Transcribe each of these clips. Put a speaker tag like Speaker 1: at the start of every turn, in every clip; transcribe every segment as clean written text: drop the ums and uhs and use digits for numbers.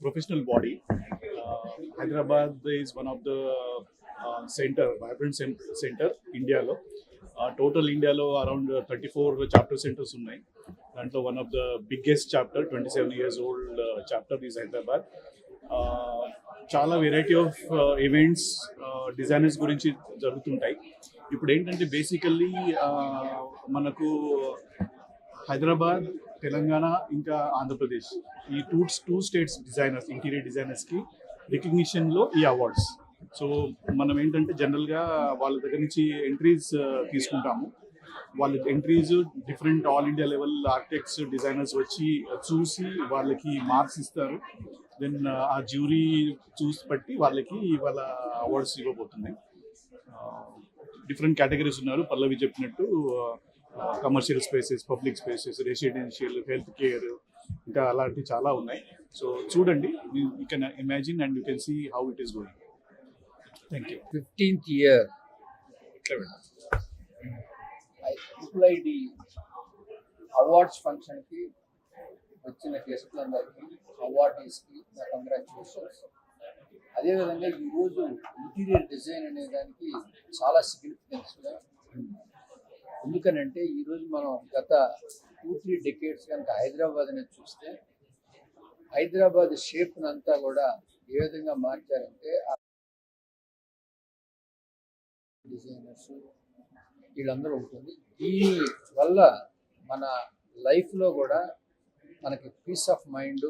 Speaker 1: professional body. Hyderabad is one of the vibrant center India lo. Total India lo around 34 chapter centers ఉన్నాయి. దాంట్లో one of the biggest chapter, 27 years old chapter is Hyderabad. చాలా variety of events designers గురించి జరుగుతుంటాయి. ఇప్పుడు ఏంటంటే basically మనకు హైదరాబాద్, తెలంగాణ, ఇంకా ఆంధ్రప్రదేశ్ ఈ టూ స్టేట్స్ డిజైనర్స్, ఇంటీరియర్ డిజైనర్స్కి రికగ్నిషన్లో ఈ అవార్డ్స్. సో మనం ఏంటంటే జనరల్గా వాళ్ళ దగ్గర నుంచి ఎంట్రీస్ తీసుకుంటాము. వాళ్ళ entries different all India level architects, designers వచ్చి చూసి వాళ్ళకి మార్క్స్ ఇస్తారు. దెన్ ఆ జ్యూరీ చూసి బట్టి వాళ్ళకి వాళ్ళ అవార్డ్స్ ఇవ్వబోతుంది. డిఫరెంట్ కేటగిరీస్ ఉన్నారు. పల్లవి చెప్పినట్టు commercial spaces, public spaces, residential, health care, ఇంకా అలాంటివి చాలా ఉన్నాయి. సో చూడండి, you can imagine and you can see how it is going. Thank you.
Speaker 2: 15th year I applied the awards function ki వచ్చిన గెస్టులందరికీ అవార్డీస్కి నా congratulations. అదేవిధంగా ఈరోజు ఇంటీరియర్ డిజైన్ అనే దానికి చాలా సిగ్నిఫికెన్స్గా ఉంది. ఎందుకనంటే ఈరోజు మనం గత 2-3 డెకేడ్స్ కనుక హైదరాబాద్ అనేది చూస్తే హైదరాబాద్ షేప్ని అంతా కూడా ఏ విధంగా మార్చారంటే డిజైనర్స్ వీళ్ళందరూ ఉంటుంది. దీని వల్ల మన లైఫ్లో కూడా మనకి peace of mind,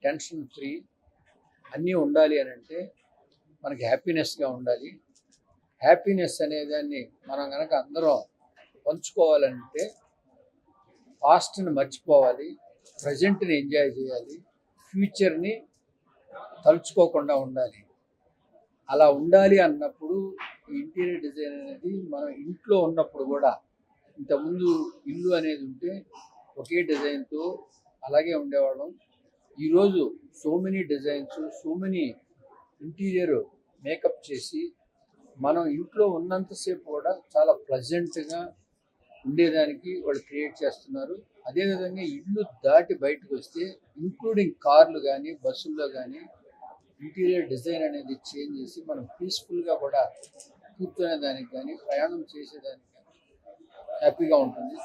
Speaker 2: tension free అన్నీ ఉండాలి అని అంటే మనకి హ్యాపీనెస్గా ఉండాలి. హ్యాపీనెస్ అనేదాన్ని మనం కనుక అందరం పంచుకోవాలంటే పాస్ట్ని మర్చిపోవాలి, ప్రజెంట్ని ఎంజాయ్ చేయాలి, ఫ్యూచర్ని తలుచుకోకుండా ఉండాలి. అలా ఉండాలి అన్నప్పుడు ఇంటీరియర్ డిజైన్ అనేది మనం ఇంట్లో ఉన్నప్పుడు కూడా, ఇంతకుముందు ఇల్లు అనేది ఉంటే ఒకే డిజైన్తో అలాగే ఉండేవాళ్ళం. ఈరోజు so many designs, so many interior makeup చేసి మనం ఇంట్లో ఉన్నంతసేపు కూడా చాలా ప్లెజెంట్గా ఉండేదానికి వాళ్ళు క్రియేట్ చేస్తున్నారు. అదేవిధంగా ఇల్లు దాటి బయటకు వస్తే ఇంక్లూడింగ్ కార్లు కానీ, బస్సుల్లో కానీ ఇంటీరియర్ డిజైన్ అనేది చేంజ్ చేసి మనం పీస్ఫుల్గా కూడా కూర్చునేదానికి కానీ, ప్రయాణం చేసేదానికి కానీ హ్యాపీగా ఉంటుంది.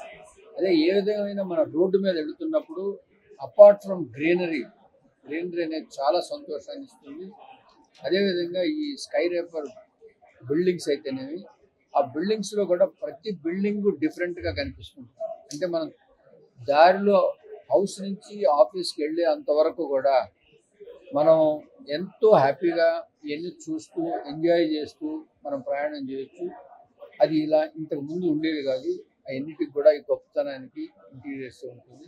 Speaker 2: అదే ఏ విధమైన మన రోడ్డు మీద వెళుతున్నప్పుడు అపార్ట్ ఫ్రమ్ గ్రీనరీ అనేది చాలా సంతోషాన్ని ఇస్తుంది. అదేవిధంగా ఈ స్కై రేపర్ బిల్డింగ్స్ అయితేనేవి, ఆ బిల్డింగ్స్లో కూడా ప్రతి బిల్డింగ్ డిఫరెంట్గా కనిపిస్తుంది. అంటే మనం దారిలో హౌస్ నుంచి ఆఫీస్కి వెళ్ళే అంతవరకు కూడా మనం ఎంతో హ్యాపీగా ఇవన్నీ చూస్తూ ఎంజాయ్ చేస్తూ మనం ప్రయాణం చేయొచ్చు. అది ఇలా ఇంతకు ముందు ఉండేది కాదు. అన్నిటికి కూడా ఈ గొప్పతనానికి ఇంటీరియర్స్ ఉంటుంది.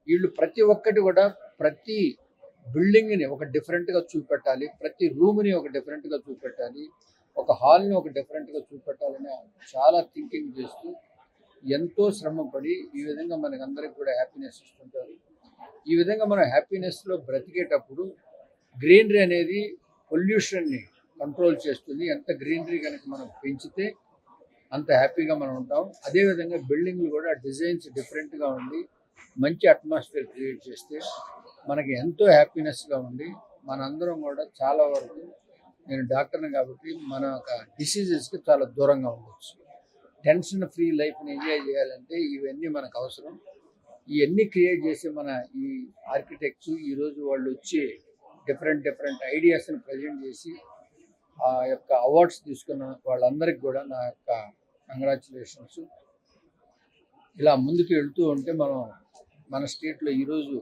Speaker 2: వీళ్ళు ప్రతి ఒక్కటి కూడా ప్రతి బిల్డింగ్ని ఒక డిఫరెంట్గా చూపెట్టాలి, ప్రతి రూమ్ని ఒక డిఫరెంట్గా చూపెట్టాలి, ఒక హాల్ని ఒక డిఫరెంట్గా చూపెట్టాలని చాలా థింకింగ్ చేస్తూ ఎంతో శ్రమపడి ఈ విధంగా మనకందరికి కూడా హ్యాపీనెస్ ఇస్తుంటారు. ఈ విధంగా మనం హ్యాపీనెస్లో బ్రతికేటప్పుడు గ్రీనరీ అనేది పొల్యూషన్ని కంట్రోల్ చేస్తుంది. ఎంత గ్రీనరీ కనుక మనం పెంచితే అంత హ్యాపీగా మనం ఉంటాం. అదేవిధంగా బిల్డింగ్లు కూడా డిజైన్స్ డిఫరెంట్గా ఉండి మంచి అట్మాస్ఫియర్ క్రియేట్ చేస్తే మనకి ఎంతో హ్యాపీనెస్గా ఉండి మనందరం కూడా చాలా వరకు, నేను డాక్టర్ని కాబట్టి మన డిసీజెస్కి చాలా దూరంగా ఉండవచ్చు. టెన్షన్ ఫ్రీ లైఫ్ని ఎంజాయ్ చేయాలంటే ఇవన్నీ మనకు అవసరం. ఇవన్నీ క్రియేట్ చేసి మన ఈ ఆర్కిటెక్ట్స్ ఈరోజు వాళ్ళు వచ్చి డిఫరెంట్ ఐడియాస్ని ప్రజెంట్ చేసి ఆ యొక్క అవార్డ్స్ తీసుకున్న వాళ్ళందరికీ కూడా నా యొక్క కంగ్రాచులేషన్స్. ఇలా ముందుకు వెళ్తూ ఉంటే మనం మన స్టేట్లో ఈరోజు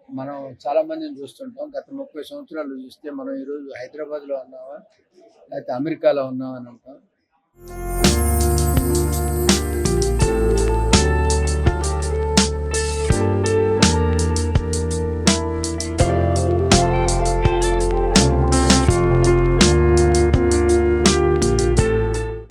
Speaker 2: మనం చాలామందిని చూస్తుంటాం. గత 30 సంవత్సరాలు చూస్తే మనం ఈరోజు హైదరాబాద్లో ఉన్నామా లేకపోతే అమెరికాలో ఉన్నామని అంటాం.